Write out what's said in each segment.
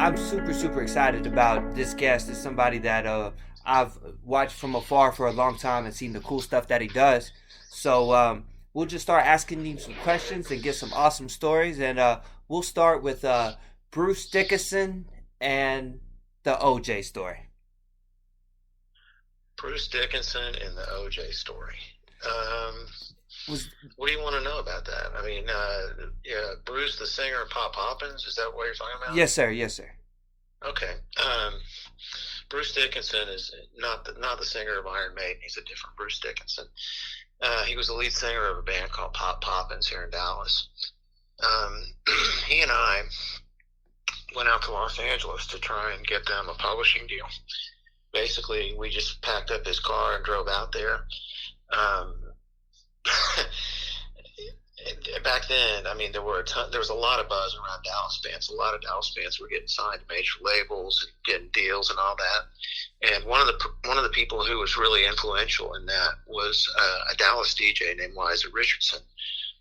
I'm super, super excited about this guest. Is somebody that I've watched from afar for a long time and seen the cool stuff that he does. So we'll just start asking him some questions and get some awesome stories. And we'll start with Bruce Dickinson and the OJ story. Bruce Dickinson and the OJ story. Um, Was what do you want to know about that? I mean, yeah, Bruce, the singer of Pop Poppins, is that what you're talking about? Yes, sir. Yes, sir. Okay. Bruce Dickinson is not the singer of Iron Maiden. He's a different Bruce Dickinson. He was the lead singer of a band called Pop Poppins here in Dallas. Um, he and I went out to Los Angeles to try and get them a publishing deal. Basically, we just packed up his car and drove out there. Um, Back then, I mean, there was a lot of buzz around Dallas fans. A lot of Dallas fans were getting signed to major labels and getting deals and all that. And one of the people who was really influential in that was a Dallas DJ named Liza Richardson.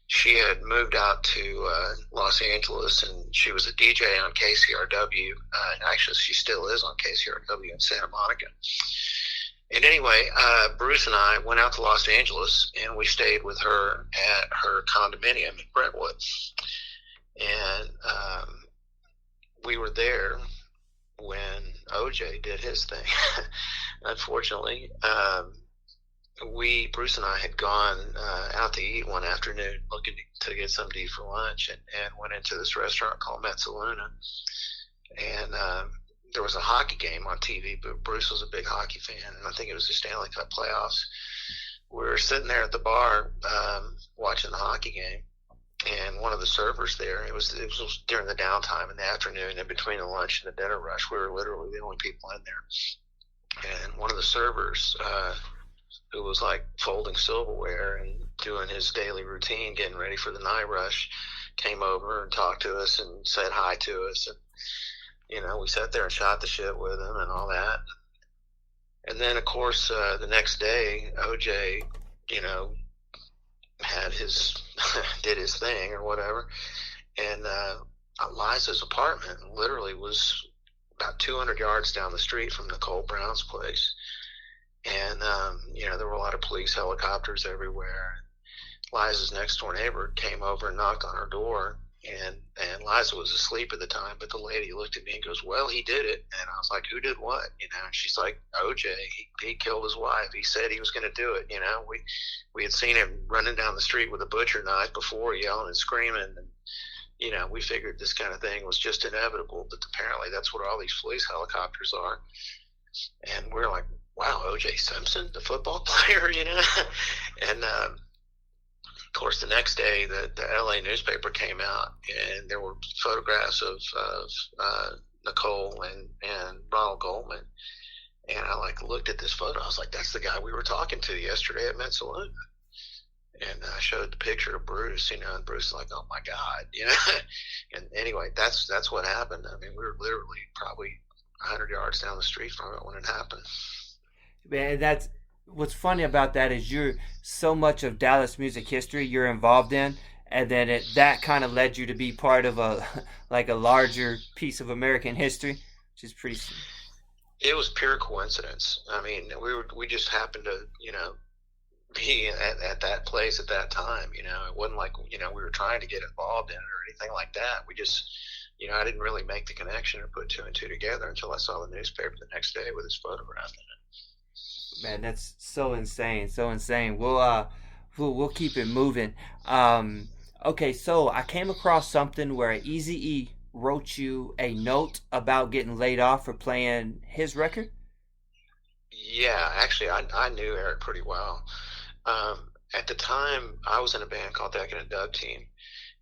She had moved out to Los Angeles, and she was a DJ on KCRW. Actually, she still is on KCRW in Santa Monica. And anyway, Bruce and I went out to Los Angeles, and we stayed with her at her condominium in Brentwood. And we were there when OJ did his thing. Unfortunately, Bruce and I had gone out to eat one afternoon, looking to get something to eat for lunch, and went into this restaurant called Mezzaluna. And there was a hockey game on TV, but Bruce was a big hockey fan, and I think it was the Stanley Cup playoffs. We were sitting there at the bar watching the hockey game, and one of the servers there, it was during the downtime in the afternoon, in between the lunch and the dinner rush. We were literally the only people in there. And one of the servers, who was like folding silverware and doing his daily routine, getting ready for the night rush, came over and talked to us and said hi to us. And we sat there and shot the shit with him and all that. And then, of course, the next day, OJ, had did his thing or whatever. And Liza's apartment literally was about 200 yards down the street from Nicole Brown's place. And, there were a lot of police helicopters everywhere. Liza's next door neighbor came over and knocked on her door. And Liza was asleep at the time, but the lady looked at me and goes, "Well, he did it." And I was like, "Who did what?" And she's like, "OJ, he killed his wife. He said he was going to do it." We had seen him running down the street with a butcher knife before, yelling and screaming. And, we figured this kind of thing was just inevitable, but apparently that's what all these police helicopters are. And we're like, wow, OJ Simpson, the football player, And, of course, the next day, the LA newspaper came out, and there were photographs of Nicole and Ronald Goldman. And I looked at this photo. I was like, that's the guy we were talking to yesterday at Mezzaluna. And I showed the picture of Bruce, and Bruce was like, "Oh my God," And anyway, that's what happened. I mean, we were literally probably 100 yards down the street from it when it happened. Man, that's what's funny about that is you're so much of Dallas music history you're involved in, and then that kind of led you to be part of a like a larger piece of American history, which is pretty. It was pure coincidence. I mean, we just happened to be at that place at that time. It wasn't like we were trying to get involved in it or anything like that. We just I didn't really make the connection or put two and two together until I saw the newspaper the next day with his photograph in it. Man, that's so insane, so insane. We'll keep it moving. Okay, so I came across something where Eazy E wrote you a note about getting laid off for playing his record. Yeah, actually, I knew Eric pretty well. At the time, I was in a band called Decadent Dub Team,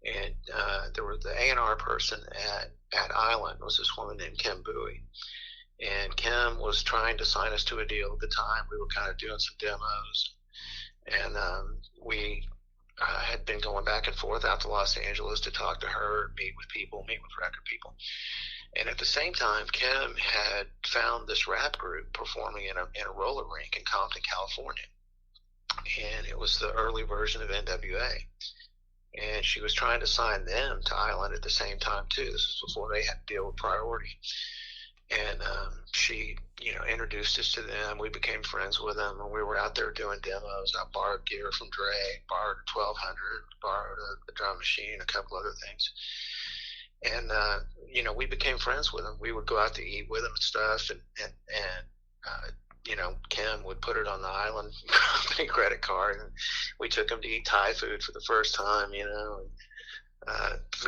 and there was the A&R person at Island was this woman named Kim Bowie. And Kim was trying to sign us to a deal at the time. We were kind of doing some demos. And we had been going back and forth out to Los Angeles to talk to her, meet with record people. And at the same time, Kim had found this rap group performing in a roller rink in Compton, California. And it was the early version of NWA. and she was trying to sign them to Island at the same time too. This was before they had to deal with Priority. And she, introduced us to them. We became friends with them, and we were out there doing demos. I borrowed gear from Dre, borrowed a 1200, borrowed a drum machine, a couple other things. And we became friends with them. We would go out to eat with them and stuff, and Kim would put it on the Island company credit card, and we took him to eat Thai food for the first time. We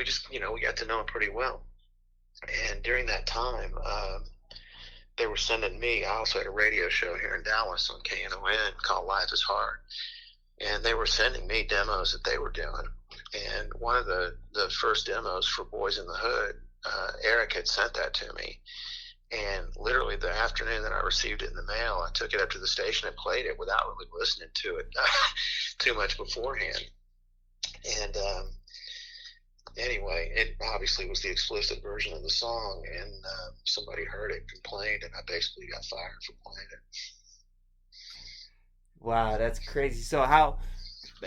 just, we got to know him pretty well. And during that time, they were sending me. I also had a radio show here in Dallas on KNON called Life is Hard, and they were sending me demos that they were doing. And one of the first demos for Boys in the Hood, Eric had sent that to me. And literally the afternoon that I received it in the mail, I took it up to the station and played it without really listening to it too much beforehand. And anyway, it obviously was the explicit version of the song, and somebody heard it, complained, and I basically got fired for playing it. Wow, that's crazy. So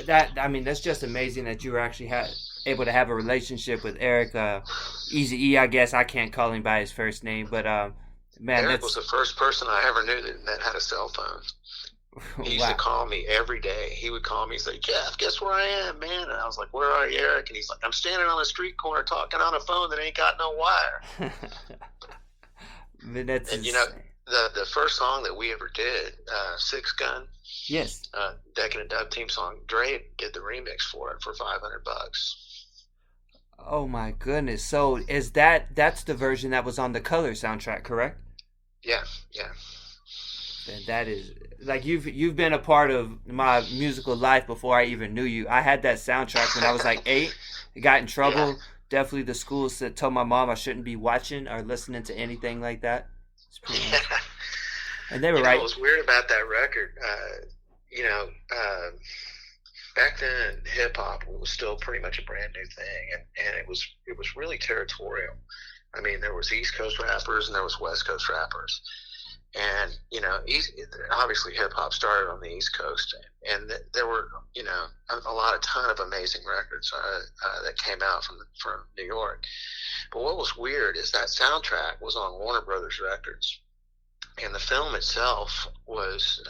that's just amazing that you were actually able to have a relationship with Eric, Eazy E, I guess. I can't call him by his first name, but man, Eric was the first person I ever knew that had a cell phone. He used to call me every day. He would call me. He's like, Jeff, guess where I am, man? And I was like, where are you, Eric? And he's like, I'm standing on a street corner talking on a phone that ain't got no wire. Man, that's and the first song that we ever did, Six Gun. Yes. Decadent Dub Team song. Dre did the remix for it for $500. Oh my goodness! So that's the version that was on the Color soundtrack, correct? Yeah. And that is like you've been a part of my musical life before I even knew you. I had that soundtrack when I was like 8. I got in trouble. Yeah. Definitely the school told my mom I shouldn't be watching or listening to anything like that. It's pretty much. And they were right. What was weird about that record, back then hip hop was still pretty much a brand new thing, and it was really territorial. I mean, there was East Coast rappers and there was West Coast rappers, and obviously hip hop started on the East Coast, and there were a ton of amazing records that came out from New York. But what was weird is that soundtrack was on Warner Brothers Records, and the film itself was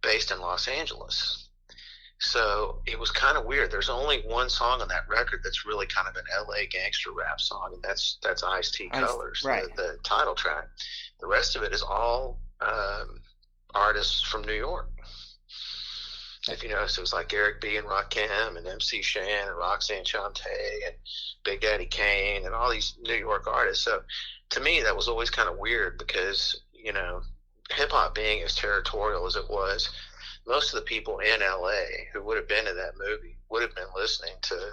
based in Los Angeles. So it was kind of weird. There's only one song on that record that's really kind of an LA gangster rap song, and that's Ice-T Colors, right. the title track. The rest of it is all artists from New York. If you notice, it was like Eric B. and Rakim and MC Shan and Roxanne Shante and Big Daddy Kane and all these New York artists. So to me, that was always kind of weird because, hip-hop being as territorial as it was, most of the people in LA who would have been in that movie would have been listening to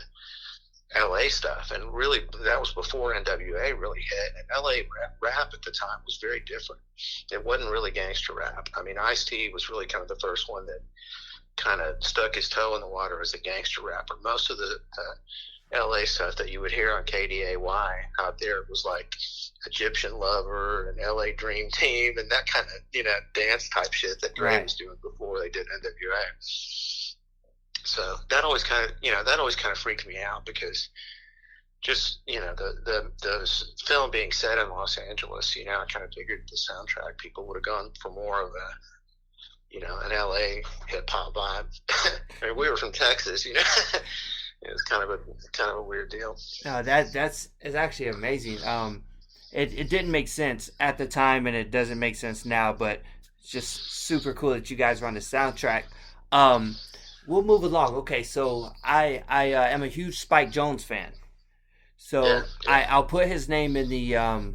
LA stuff. And really, that was before NWA really hit. And LA rap at the time was very different. It wasn't really gangster rap. I mean, Ice-T was really kind of the first one that kind of stuck his toe in the water as a gangster rapper. Most of the LA stuff that you would hear on KDAY out there was like Egyptian Lover and LA Dream Team and that kind of dance type shit that Dre was doing before they did NWA. So that always kind of freaked me out because just the film being set in Los Angeles, I kind of figured the soundtrack people would have gone for more of an LA hip hop vibe. I mean, we were from Texas, It was kind of a weird deal. No, it's actually amazing. It didn't make sense at the time, and it doesn't make sense now. But it's just super cool that you guys were on the soundtrack. We'll move along. Okay, so I am a huge Spike Jonze fan. So yeah. I'll put his name in the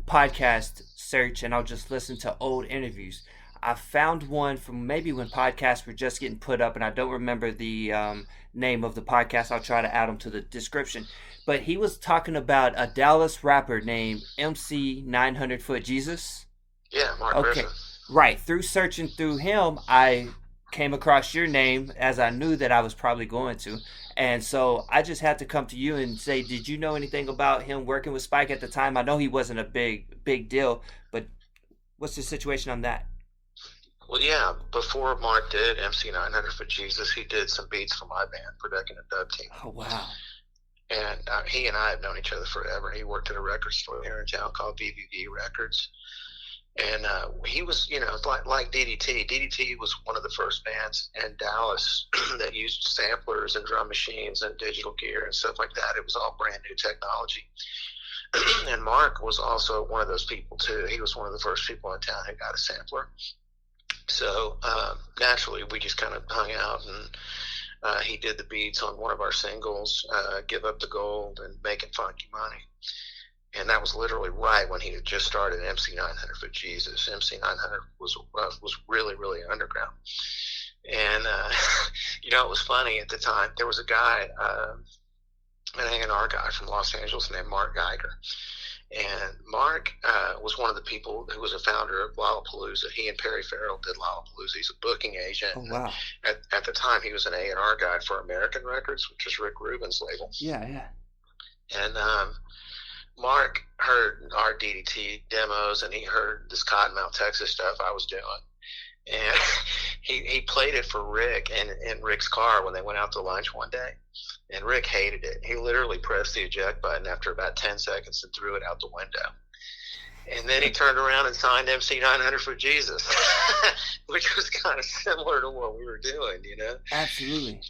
podcast search, and I'll just listen to old interviews. I found one from maybe when podcasts were just getting put up, and I don't remember the name of the podcast. I'll try to add them to the description. But he was talking about a Dallas rapper named MC 900 Foot Jesus. Yeah, Mark Griffin. Right. Through searching through him, I came across your name, as I knew that I was probably going to. And so I just had to come to you and say, did you know anything about him working with Spike at the time? I know he wasn't a big deal, but what's the situation on that? Well, yeah, before Mark did MC 900 for Jesus, he did some beats for my band, for Decadent Dub Team. Oh wow. And he and I have known each other forever. He worked at a record store here in town called VVV Records. And he was, like DDT. DDT was one of the first bands in Dallas that used samplers and drum machines and digital gear and stuff like that. It was all brand new technology. And Mark was also one of those people, too. He was one of the first people in town who got a sampler. So naturally, we just kind of hung out, and he did the beats on one of our singles, Give Up the Gold and Making Funky Money. And that was literally right when he had just started MC 900 for Jesus. MC 900 was really, really underground. And, it was funny at the time. There was a guy, an A&R guy from Los Angeles named Mark Geiger. And Mark was one of the people who was a founder of Lollapalooza. He and Perry Farrell did Lollapalooza. He's a booking agent. Oh, wow. At the time, he was an A&R guy for American Records, which is Rick Rubin's label. Yeah, yeah. And Mark heard our DDT demos, and he heard this Cottonmouth, Texas stuff I was doing. And he played it for Rick in Rick's car when they went out to lunch one day. And Rick hated it. He literally pressed the eject button after about 10 seconds and threw it out the window. And then he turned around and signed MC 900 for Jesus, which was kind of similar to what we were doing, Absolutely.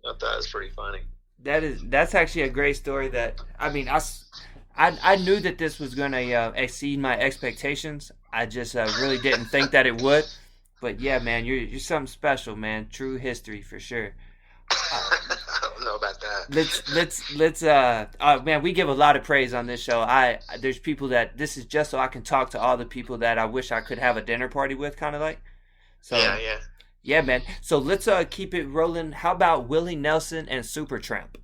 I thought it was pretty funny. That's actually a great story. That I knew that this was gonna exceed my expectations. I just really didn't think that it would. But yeah, man, you're something special, man. True history for sure. I don't know about that. Let's man, we give a lot of praise on this show. There's people that this is just so I can talk to all the people that I wish I could have a dinner party with, kind of like. So yeah, man. So let's keep it rolling. How about Willie Nelson and Supertramp?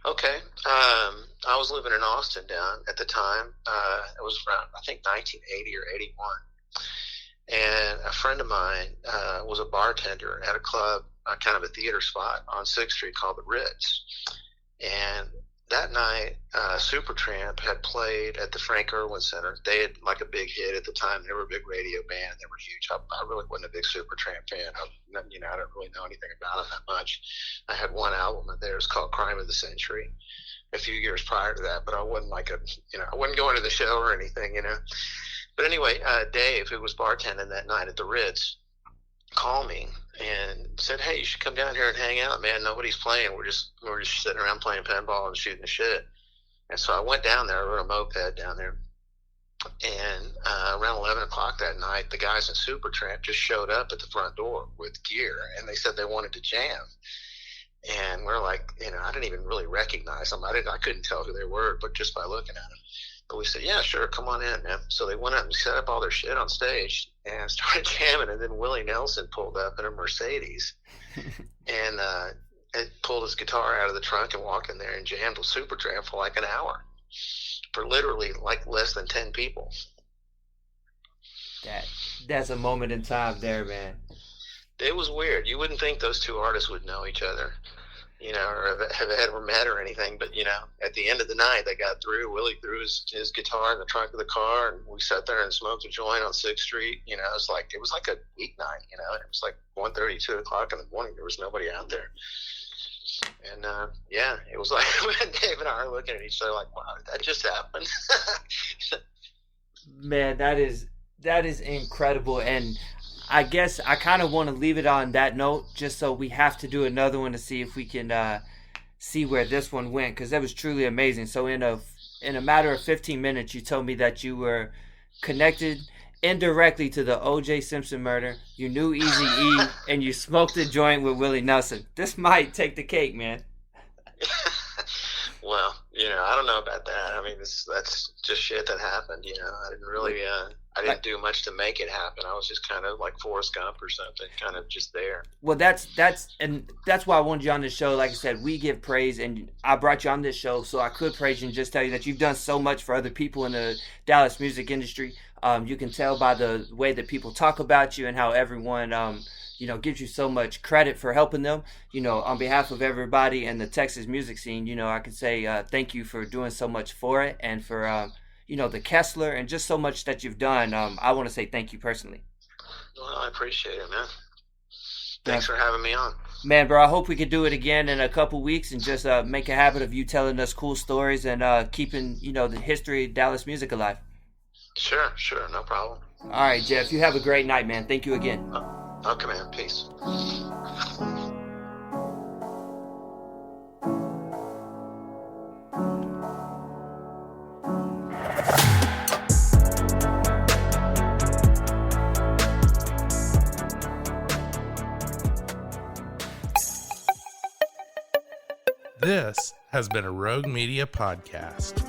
Okay. I was living in Austin down at the time. It was around, I think, 1980 or 81. And a friend of mine was a bartender at a club, kind of a theater spot on 6th Street called the Ritz. And that night, Supertramp had played at the Frank Irwin Center. They had like a big hit at the time. They were a big radio band. They were huge. I really wasn't a big Supertramp fan. I don't really know anything about them that much. I had one album of theirs called Crime of the Century a few years prior to that, but I wasn't I wasn't going to the show or anything, But anyway, Dave, who was bartending that night at the Ritz, called me and said, "Hey, you should come down here and hang out, man. Nobody's playing. We're just sitting around playing pinball and shooting the shit." And so I went down there. I rode a moped down there. And around 11 o'clock that night, the guys in Supertramp just showed up at the front door with gear, and they said they wanted to jam. And we're like, I didn't even really recognize them. I couldn't tell who they were, but just by looking at them. But we said, yeah, sure, come on in, man. So they went up and set up all their shit on stage and started jamming. And then Willie Nelson pulled up in a Mercedes and pulled his guitar out of the trunk and walked in there and jammed with Supertramp for like an hour for literally like less than 10 people. That's a moment in time there, man. It was weird. You wouldn't think those two artists would know each other, or have ever met or anything. But, at the end of the night, they got through. Willie threw his guitar in the trunk of the car, and we sat there and smoked a joint on 6th Street. It was like a weeknight, It was like 1:30, 2 o'clock in the morning. There was nobody out there. And, it was like Dave and I are looking at each other like, wow, did that just happen? Man, that is incredible. And I guess I kind of want to leave it on that note, just so we have to do another one to see if we can see where this one went, because that was truly amazing. So in a matter of 15 minutes, you told me that you were connected indirectly to the O.J. Simpson murder. You knew Eazy E, and you smoked a joint with Willie Nelson. This might take the cake, man. Well, I don't know about that. I mean, that's just shit that happened. I didn't really, I didn't do much to make it happen. I was just kind of like Forrest Gump or something, kind of just there. Well, that's why I wanted you on this show. Like I said, we give praise, and I brought you on this show so I could praise you and just tell you that you've done so much for other people in the Dallas music industry. You can tell by the way that people talk about you and how everyone, gives you so much credit for helping them. On behalf of everybody in the Texas music scene, I could say thank you for doing so much for it, and for, the Kessler, and just so much that you've done. I want to say thank you personally. Well, I appreciate it, man. Thanks for having me on. Man, bro, I hope we could do it again in a couple weeks and just make a habit of you telling us cool stories and keeping, the history of Dallas music alive. Sure, no problem. All right, Jeff, you have a great night, man. Thank you again. Okay, man. Peace. This has been a Rogue Media podcast.